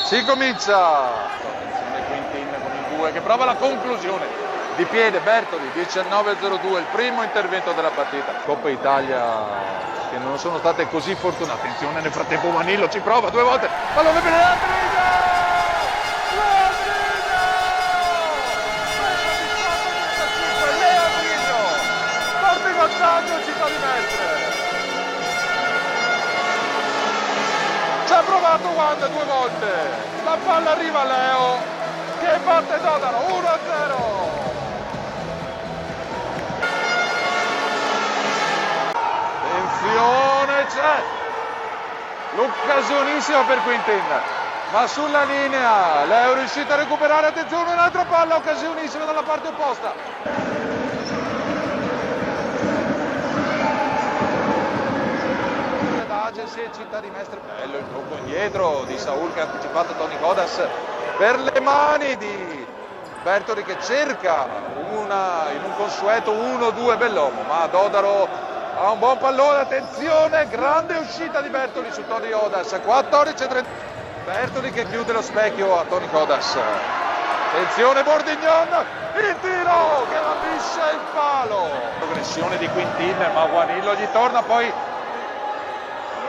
Si comincia! Attenzione Quintin con il 2 che prova la conclusione. Di piede Bertoli, 19:02, il primo intervento della partita. Coppa Italia che non sono state così fortunate. Attenzione, nel frattempo Vanillo ci prova 2 volte. Pallone per Leandrino! Leandrino! Porta in vantaggio Città di Mestre! Ci ha provato Wanda 2 volte, la palla arriva a Leo che batte Dodaro, 1-0. Attenzione, c'è l'occasionissima per Quintin, ma sulla linea Leo è riuscito a recuperare, attenzione un'altra palla, occasionissima dalla parte opposta. E Città di Mestre, bello il tocco indietro di Saul che ha anticipato Toni Codas per le mani di Bertoli che cerca in un consueto 1-2 Bellomo, ma Dodaro ha un buon pallone, attenzione, grande uscita di Bertoli su Toni Codas, 14-30, Bertoli che chiude lo specchio a Toni Codas, attenzione Bordignon, il tiro che rapisce il palo, progressione di Quintin, ma Guanillo gli torna poi.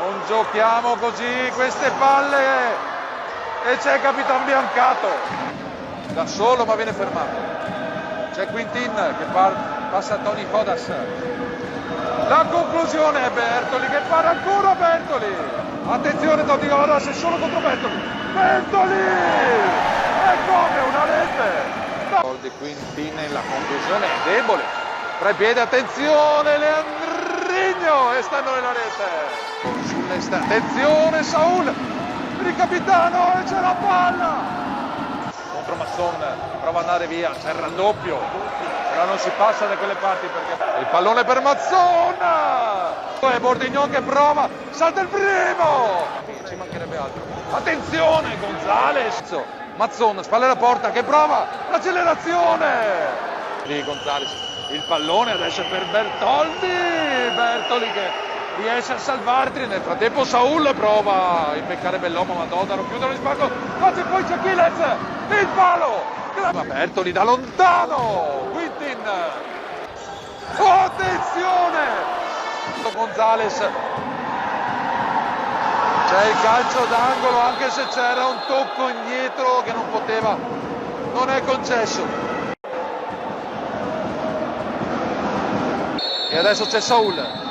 Non giochiamo così queste palle e c'è Capitan Biancato da solo ma viene fermato, c'è Quintin che passa a Toni Codas, la conclusione è Bertoli che para ancora Bertoli, attenzione Toni Codas è solo contro Bertoli, Bertoli è come una rete gol di Quintin, la conclusione è debole, tra i piedi, attenzione Leandrino e stanno nella rete. Attenzione Saul per il capitano e c'è la palla contro Mazzon, prova ad andare via, c'è il raddoppio, però non si passa da quelle parti perché il pallone per Mazzon e Bordignon che prova, salta il primo, ci mancherebbe altro, attenzione Gonzales, Mazzon spalle alla porta che prova l'accelerazione di Gonzales, il pallone adesso è per Bertoli che riesce a salvarti, nel frattempo Saul prova a impeccare Bellomo ma Dodaro chiude lo spazio, quasi poi c'è Achilles, il palo, ma Bertoli da lontano, Quintin, oh, attenzione, Gonzales, c'è il calcio d'angolo anche se c'era un tocco indietro che non poteva, non è concesso, e adesso c'è Saul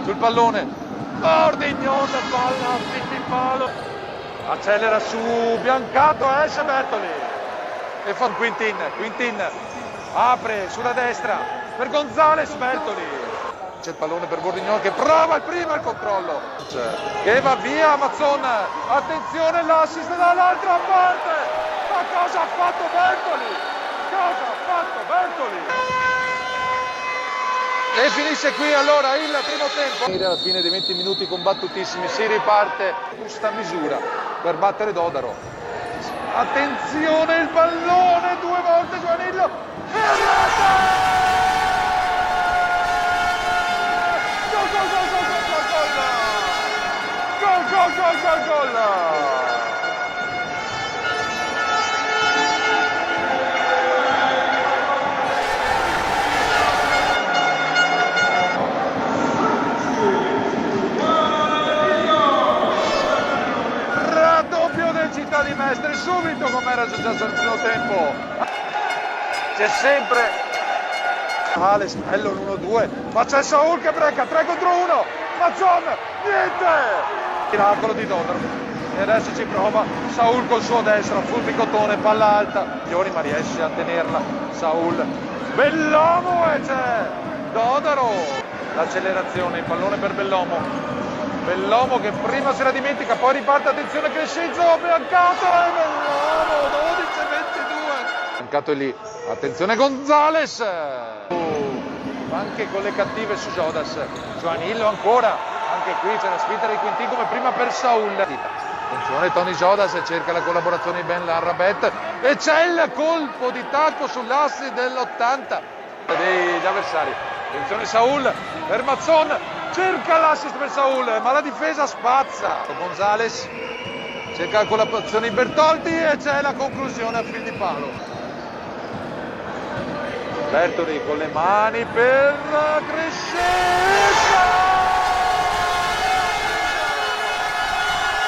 sul pallone, Bordignon palla, il palo, accelera su Biancato, esce Bertoli e fa Quintin apre sulla destra per Gonzales, Bertoli, c'è il pallone per Bordignon che prova il primo il controllo, che va via Mazzon, attenzione l'assist dall'altra parte, ma cosa ha fatto Bertoli? E finisce qui allora il primo tempo. Alla fine dei 20 minuti combattutissimi si riparte giusta misura per battere Dodaro. Attenzione il pallone, 2 volte Guanillo e rete! Gol! Città di Mestre subito come era successo nel primo tempo, c'è sempre Alex, bello l'1-2, ma c'è Saul che breca, 3 contro 1, Mazzon, niente, miracolo di Dodaro e adesso ci prova Saul col suo destro, fulmicotone, palla alta, Fiori ma riesce a tenerla, Saul, Bellomo e c'è Dodaro, l'accelerazione, il pallone per Bellomo che prima se la dimentica, poi riparte, attenzione Crescenzo, Biancato e Bellomo, 12-22. Biancato è lì, attenzione Gonzales, anche con le cattive su Jodas, Giovanillo ancora, anche qui c'è la spinta di Quintin come prima per Saul. Attenzione Toni Jodas cerca la collaborazione di Ben Larrabet e c'è il colpo di tacco sull'asse dell'80 degli avversari. Attenzione Saul per Mazzon, cerca l'assist per Saul, ma la difesa spazza. Gonzales cerca con la posizione di Bertoldi e c'è la conclusione a fil di palo. Bertoli con le mani per Crescenza!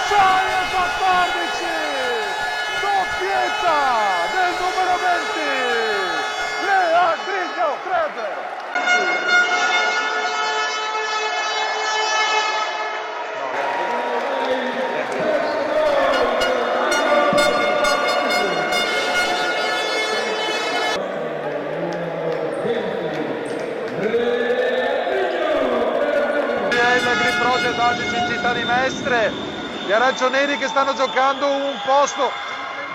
6 e 14! Doppietta del numero 20! Leandrino Kreber! Il Green Project oggi in città di Mestre, gli aranciονeri che stanno giocando un posto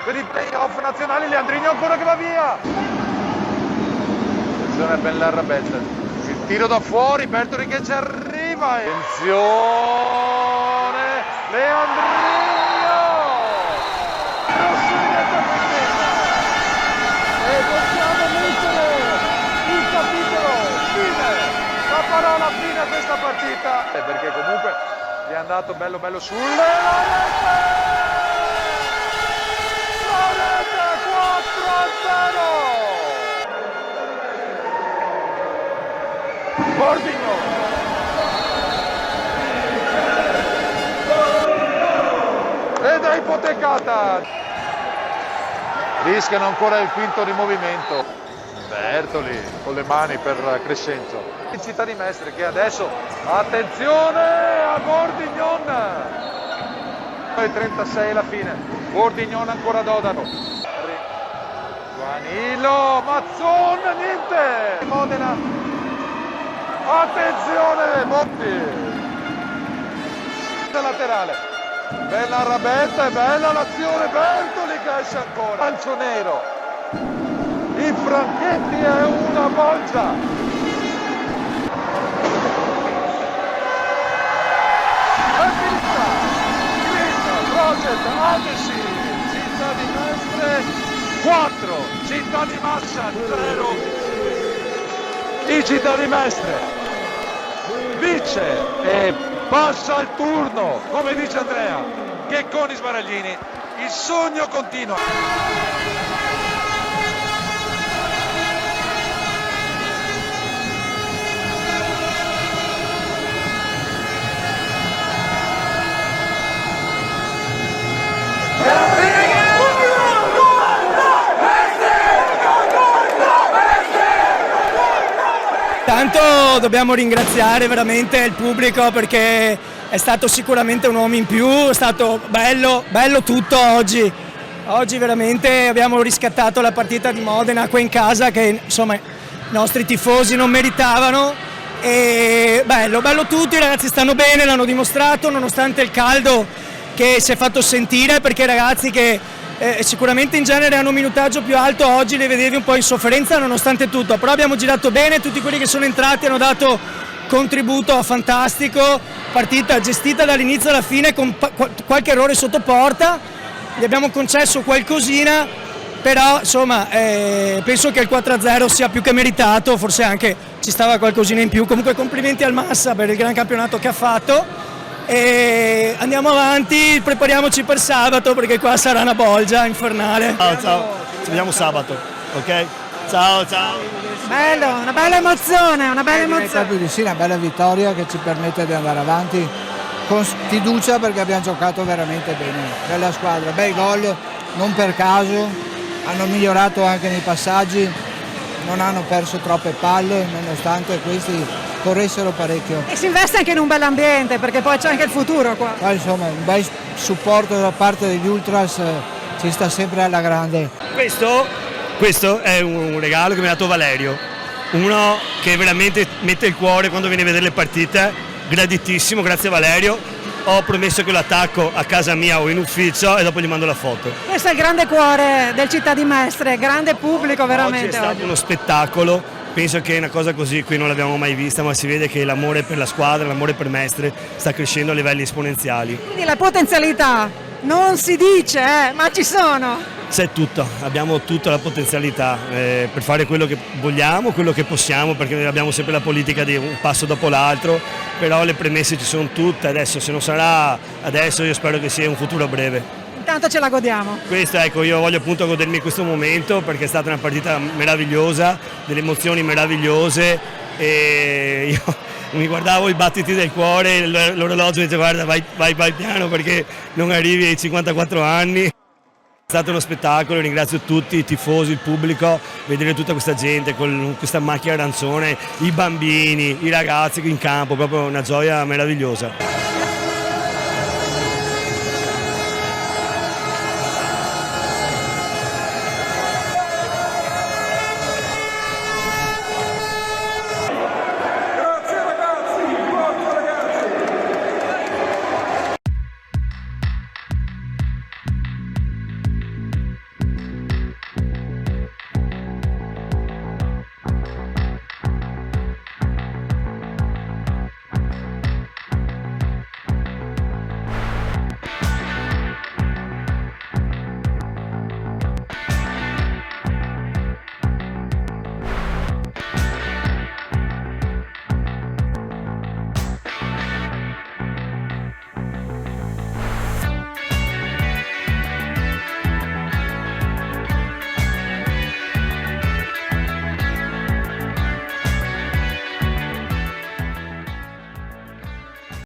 per i playoff nazionali. Leandrino ancora che va via, attenzione Ben Larrabetta, il tiro da fuori, Bertoli che ci arriva, attenzione Leandrino, e possiamo mettere il capitolo fine, la parola fine a questa partita, perché comunque gli è andato bello sulle rete 4-0. Bordigno ed è ipotecata, rischiano ancora il quinto rimovimento. Bertoli con le mani per Crescenzo, in città di Mestre che adesso, attenzione a Bordignon, e 36 alla fine, Bordignon ancora Dodano, Guanillo, Mazzon, niente, Modena, attenzione Botti, laterale, bella Rabetta e bella l'azione, Bertoli che esce ancora, calcio nero. I Franchetti è una bolgia. È finita. Green Project Adesi, città di Mestre 4, città di Massa 0. I città di Mestre vince e passa il turno, come dice Andrea, che con i Sbaraglini il sogno continua. Tanto dobbiamo ringraziare veramente il pubblico perché è stato sicuramente un uomo in più, è stato bello tutto oggi. Oggi veramente abbiamo riscattato la partita di Modena qua in casa che insomma i nostri tifosi non meritavano. E bello tutto, i ragazzi stanno bene, l'hanno dimostrato nonostante il caldo che si è fatto sentire, perché i ragazzi che sicuramente in genere hanno un minutaggio più alto oggi li vedevi un po' in sofferenza nonostante tutto, però abbiamo girato bene, tutti quelli che sono entrati hanno dato contributo fantastico, partita gestita dall'inizio alla fine con qualche errore sotto porta, gli abbiamo concesso qualcosina, però insomma penso che il 4-0 sia più che meritato, forse anche ci stava qualcosina in più. Comunque complimenti al Massa per il gran campionato che ha fatto e andiamo avanti, prepariamoci per sabato perché qua sarà una bolgia infernale. Ciao, ci vediamo sabato, ok? Ciao. Bello, una bella emozione, Più di sì, una bella vittoria che ci permette di andare avanti con fiducia perché abbiamo giocato veramente bene. Bella squadra, bei gol, non per caso, hanno migliorato anche nei passaggi, non hanno perso troppe palle nonostante questi corressero parecchio. E si investe anche in un bell'ambiente perché poi c'è anche il futuro qua. Poi, insomma, un bel supporto da parte degli Ultras ci sta sempre alla grande. Questo è un regalo che mi ha dato Valerio, uno che veramente mette il cuore quando viene a vedere le partite, graditissimo, grazie Valerio. Ho promesso che lo attacco a casa mia o in ufficio e dopo gli mando la foto. Questo è il grande cuore del città di Mestre, grande pubblico veramente. Oggi è stato uno spettacolo, penso che una cosa così qui non l'abbiamo mai vista, ma si vede che l'amore per la squadra, l'amore per Mestre sta crescendo a livelli esponenziali. Quindi le potenzialità non si dice, ma ci sono. C'è tutto, abbiamo tutta la potenzialità per fare quello che vogliamo, quello che possiamo, perché noi abbiamo sempre la politica di un passo dopo l'altro, però le premesse ci sono tutte, adesso se non sarà adesso io spero che sia un futuro breve. tanto ce la godiamo. Questo, ecco, io voglio appunto godermi questo momento perché è stata una partita meravigliosa, delle emozioni meravigliose e io mi guardavo i battiti del cuore, l'orologio dice guarda vai piano perché non arrivi ai 54 anni. È stato uno spettacolo, ringrazio tutti i tifosi, il pubblico, vedere tutta questa gente con questa macchia arancione, i bambini, i ragazzi in campo, proprio una gioia meravigliosa.